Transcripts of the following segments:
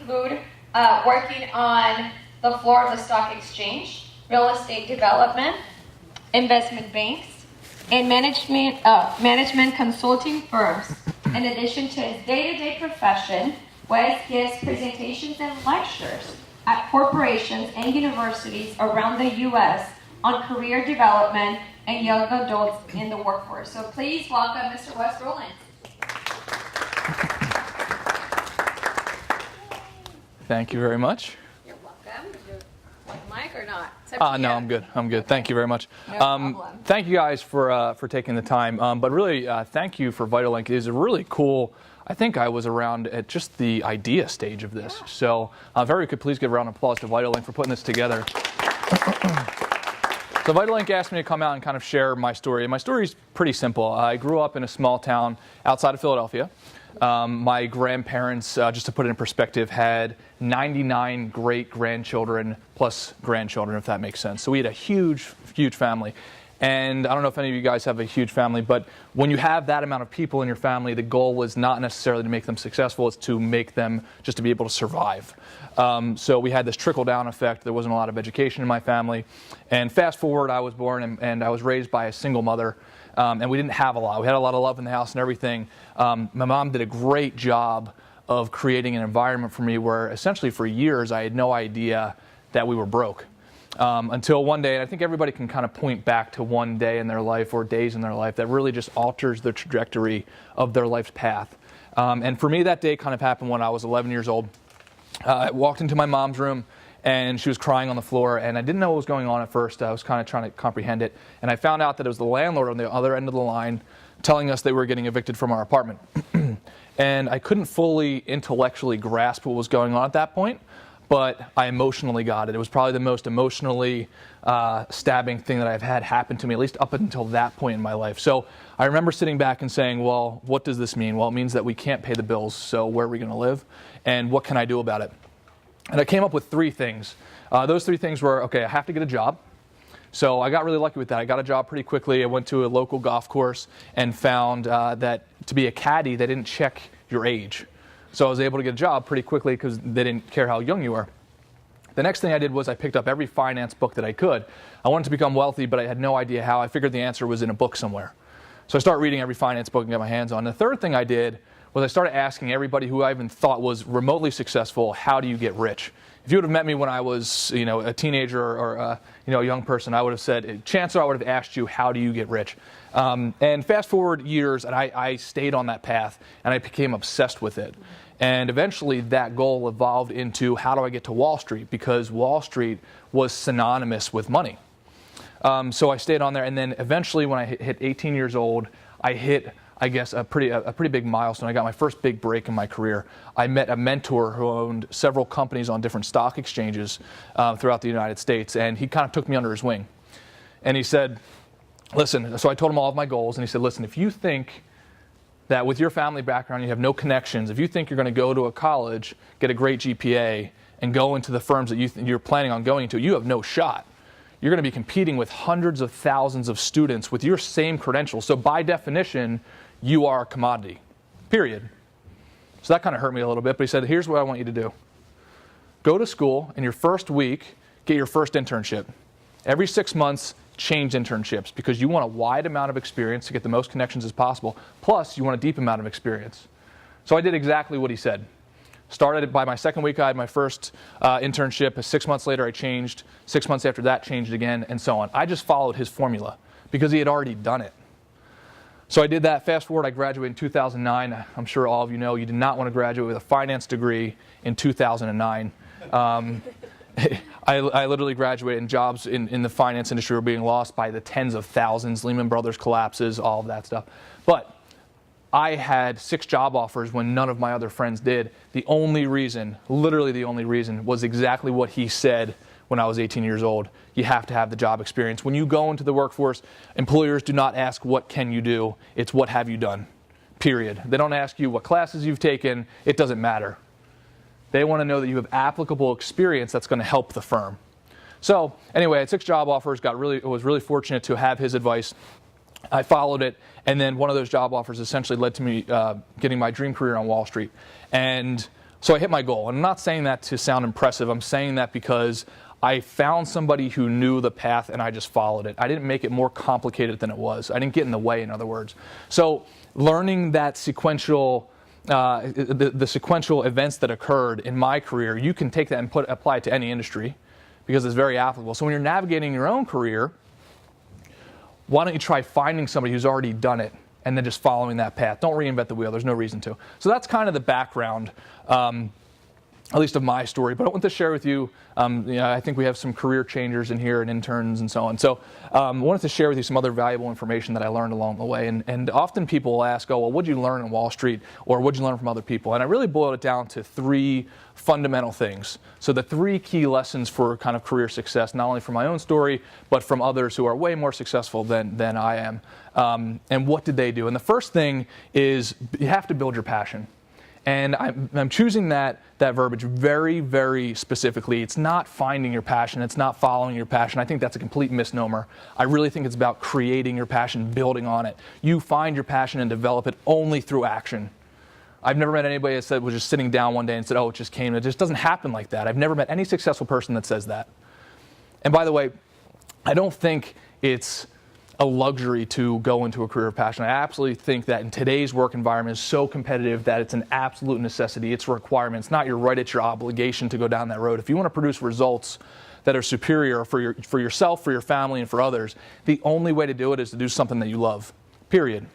include working on the floor of the stock exchange, real estate development, investment banks, and management consulting firms. In addition to his day-to-day profession, Wes gives presentations and lectures at corporations and universities around the U.S. on career development and young adults in the workforce. So please welcome Mr. Wes Rowland. Thank you very much. You're welcome. Would you like a mic or not? No, I'm good. I'm good. Thank you very much. No problem. Thank you guys for taking the time. But really, thank you for VitalLink. It is a really cool. I think I was around at just the idea stage of this. Yeah. So if everybody could please give a round of applause to VitalLink for putting this together. So VitalLink asked me to come out and kind of share my story. And my story is pretty simple. I grew up in a small town outside of Philadelphia. My grandparents, just to put it in perspective, had 99 great-grandchildren plus grandchildren, if that makes sense. So we had a huge, huge family. And I don't know if any of you guys have a huge family, but when you have that amount of people in your family, the goal was not necessarily to make them successful, it's to make them just to be able to survive. So we had this trickle-down effect. There wasn't a lot of education in my family. And fast forward, I was born and I was raised by a single mother. And we didn't have a lot. We had a lot of love in the house and everything. My mom did a great job of creating an environment for me where essentially for years I had no idea that we were broke. Until one day, and I think everybody can kind of point back to one day in their life or days in their life that really just alters the trajectory of their life's path. And for me, that day kind of happened when I was 11 years old. I walked into my mom's room, and she was crying on the floor, and I didn't know what was going on at first. I was kind of trying to comprehend it, and I found out that it was the landlord on the other end of the line telling us they were getting evicted from our apartment. And I couldn't fully intellectually grasp what was going on at that point, but I emotionally got it. It was probably the most emotionally stabbing thing that I've had happen to me, at least up until that point in my life. So I remember sitting back and saying, well, what does this mean? Well, it means that we can't pay the bills, so where are we going to live? And what can I do about it? And I came up with three things. Those three things were, okay, I have to get a job. So I got really lucky with that. I got a job pretty quickly. I went to a local golf course and found that to be a caddy, they didn't check your age. So I was able to get a job pretty quickly because they didn't care how young you were. The next thing I did was I picked up every finance book that I could. I wanted to become wealthy, but I had no idea how. I figured the answer was in a book somewhere. So I started reading every finance book and got my hands on. The third thing I did was I started asking everybody who I even thought was remotely successful, how do you get rich? If you would have met me when I was, a teenager or a young person, I would have said, chances are I would have asked you, how do you get rich? And fast forward years, and I stayed on that path, and I became obsessed with it. And eventually that goal evolved into, how do I get to Wall Street? Because Wall Street was synonymous with money. So I stayed on there, and then eventually when I hit 18 years old, I hit, I guess, a pretty big milestone. I got my first big break in my career. I met a mentor who owned several companies on different stock exchanges throughout the United States, and he kind of took me under his wing. And he said, listen, so I told him all of my goals, and he said, listen, if you think that with your family background you have no connections, if you think you're going to go to a college, get a great GPA, and go into the firms that you're planning on going to, you have no shot. You're going to be competing with hundreds of thousands of students with your same credentials. So by definition, you are a commodity, period. So that kind of hurt me a little bit, but he said, here's what I want you to do. Go to school, in your first week, get your first internship. Every 6 months, change internships, because you want a wide amount of experience to get the most connections as possible, plus you want a deep amount of experience. So I did exactly what he said. Started by my second week, I had my first internship. 6 months later, I changed. 6 months after that, changed again, and so on. I just followed his formula because he had already done it. So I did that. Fast forward, I graduated in 2009. I'm sure all of you know you did not want to graduate with a finance degree in 2009. I literally graduated, and jobs in the finance industry were being lost by the tens of thousands. Lehman Brothers collapses, all of that stuff. But I had 6 job offers when none of my other friends did. The only reason, literally the only reason, was exactly what he said when I was 18 years old. You have to have the job experience. When you go into the workforce, employers do not ask what can you do, it's what have you done, period. They don't ask you what classes you've taken, it doesn't matter. They want to know that you have applicable experience that's going to help the firm. So anyway, I had 6 job offers, was really fortunate to have his advice. I followed it, and then one of those job offers essentially led to me getting my dream career on Wall Street. And So I hit my goal. And I'm not saying that to sound impressive. I'm saying that because I found somebody who knew the path and I just followed it. I didn't make it more complicated than it was. I didn't get in the way, in other words. So learning that sequential, the sequential events that occurred in my career, you can take that and apply it to any industry because it's very applicable. So when you're navigating your own career, why don't you try finding somebody who's already done it and then just following that path? Don't reinvent the wheel. There's no reason to. So that's kind of the background, at least of my story. But I want to share with you, I think we have some career changers in here and interns and so on. So I wanted to share with you some other valuable information that I learned along the way. And often people will ask, oh, well, what did you learn in Wall Street? Or what did you learn from other people? And I really boiled it down to 3 fundamental things. So the 3 key lessons for kind of career success, not only from my own story, but from others who are way more successful than I am. And what did they do? And the first thing is you have to build your passion. And I'm choosing that verbiage very, very specifically. It's not finding your passion. It's not following your passion. I think that's a complete misnomer. I really think it's about creating your passion, building on it. You find your passion and develop it only through action. I've never met anybody that said was just sitting down one day and said, oh, it just came. It just doesn't happen like that. I've never met any successful person that says that. And by the way, I don't think it's a luxury to go into a career of passion. I absolutely think that in today's work environment is so competitive that it's an absolute necessity. It's a requirement. It's not your right, it's your obligation to go down that road. If you want to produce results that are superior for yourself, for your family, and for others, the only way to do it is to do something that you love, period.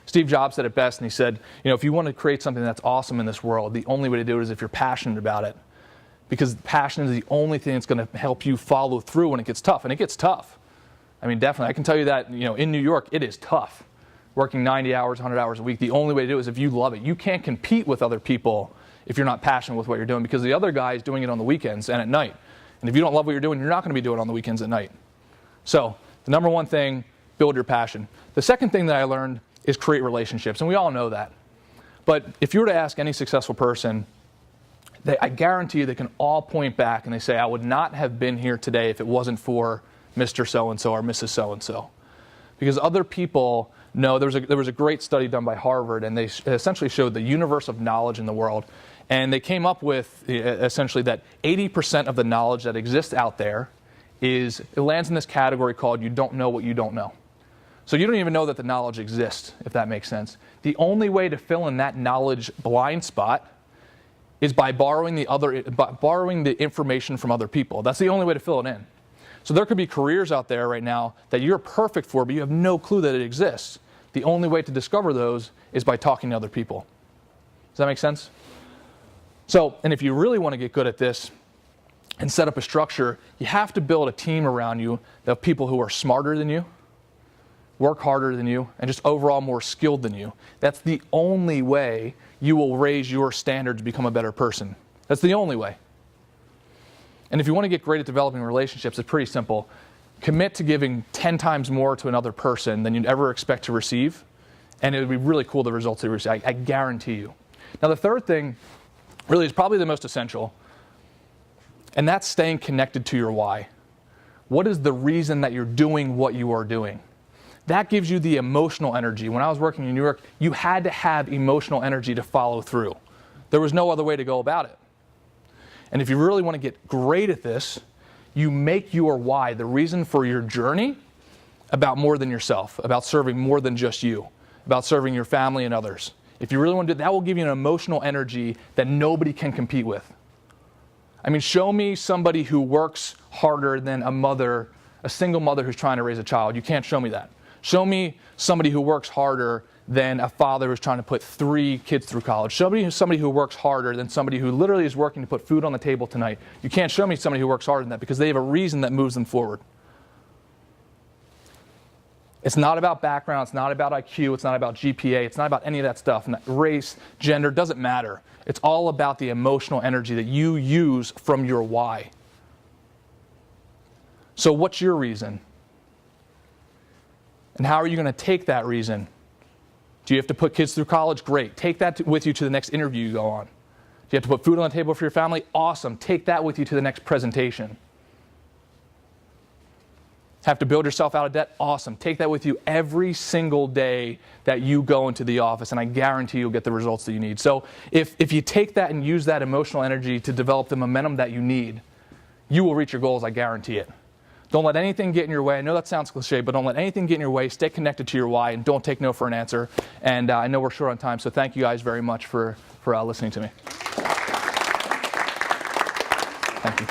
Steve Jobs said it best, and he said, if you want to create something that's awesome in this world, the only way to do it is if you're passionate about it. Because passion is the only thing that's going to help you follow through when it gets tough. And it gets tough. I mean, definitely. I can tell you that, in New York, it is tough. Working 90 hours, 100 hours a week, the only way to do it is if you love it. You can't compete with other people if you're not passionate with what you're doing, because the other guy is doing it on the weekends and at night. And if you don't love what you're doing, you're not going to be doing it on the weekends at night. So the number one thing, build your passion. The second thing that I learned is create relationships, and we all know that. But if you were to ask any successful person, I guarantee you they can all point back and they say, I would not have been here today if it wasn't for Mr. So-and-so or Mrs. So-and-so. Because other people know, there was a great study done by Harvard, and they essentially showed the universe of knowledge in the world. And they came up with essentially that 80% of the knowledge that exists out there it lands in this category called you don't know what you don't know. So you don't even know that the knowledge exists, if that makes sense. The only way to fill in that knowledge blind spot is by borrowing the information from other people. That's the only way to fill it in. So there could be careers out there right now that you're perfect for, but you have no clue that it exists. The only way to discover those is by talking to other people. Does that make sense? So, and if you really want to get good at this and set up a structure, you have to build a team around you of people who are smarter than you, work harder than you, and just overall more skilled than you. That's the only way you will raise your standard to become a better person. That's the only way. And if you want to get great at developing relationships, it's pretty simple. Commit to giving 10 times more to another person than you'd ever expect to receive, and it would be really cool, the results you receive. I guarantee you. Now, the third thing really is probably the most essential, and that's staying connected to your why. What is the reason that you're doing what you are doing? That gives you the emotional energy. When I was working in New York, you had to have emotional energy to follow through. There was no other way to go about it. And if you really want to get great at this, you make your why, the reason for your journey, about more than yourself, about serving more than just you, about serving your family and others. If you really want to do that, will give you an emotional energy that nobody can compete with. I mean, show me somebody who works harder than a single mother who's trying to raise a child. You can't show me that. Show me somebody who works harder than a father who's trying to put 3 kids through college. Show me somebody who works harder than somebody who literally is working to put food on the table tonight. You can't show me somebody who works harder than that, because they have a reason that moves them forward. It's not about background. It's not about IQ. It's not about GPA. It's not about any of that stuff. Race, gender, doesn't matter. It's all about the emotional energy that you use from your why. So what's your reason? And how are you going to take that reason? Do you have to put kids through college? Great. Take that with you to the next interview you go on. Do you have to put food on the table for your family? Awesome. Take that with you to the next presentation. Have to build yourself out of debt? Awesome. Take that with you every single day that you go into the office, and I guarantee you'll get the results that you need. So if you take that and use that emotional energy to develop the momentum that you need, you will reach your goals, I guarantee it. Don't let anything get in your way. I know that sounds cliche, but don't let anything get in your way. Stay connected to your why, and don't take no for an answer. And I know we're short on time, so thank you guys very much for listening to me. Thank you.